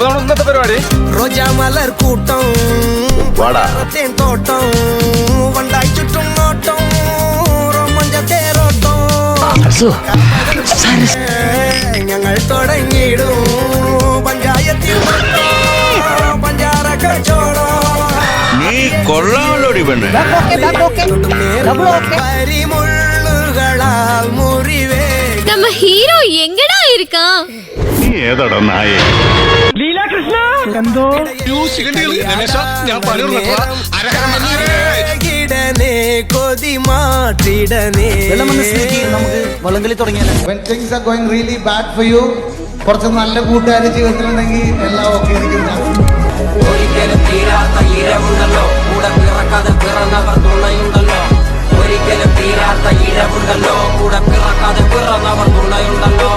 അപ്പൊ നമ്മൾ ഇന്നത്തെ പരിപാടി റോജാ മലർ കൂട്ടം തേൻ തോട്ടം വണ്ടായി ചുറ്റും നോട്ടം റോമഞ്ച തേരോട്ടം ഞങ്ങൾ തുടങ്ങിയിടും പഞ്ചായത്തിൽ പഞ്ചാര കച്ചോടം. നീ കൊള്ളാമല്ലോടി പെണ്ണെ. പരിമുള്ളുകളാൽ മുറിവേ நம்ம ஹீரோ எங்கடா இருக்கான்? നീ ഏതാടാ നായേ? കൊതി മാറ്റിടനേ നമുക്ക് വള്ളംകളി തുടങ്ങിയാലോ? When things are going really bad for you, കുറച്ച് നല്ല കൂട്ടുകാർ ജീവിതത്തിലുണ്ടെങ്കിൽ എല്ലാം ഓക്കെ ആയിരിക്കും. ഒരിക്കലും തീരാത്ത ഇരവുണ്ടല്ലോ, കൂടെ പിറക്കാതെ പിറന്നവർ തുണയുണ്ടല്ലോ. ഒരിക്കലും തീരാത്ത ഇരവുണ്ടല്ലോ, കൂടെ പിറക്കാതെ പിറന്നവർ തുണയുണ്ടല്ലോ.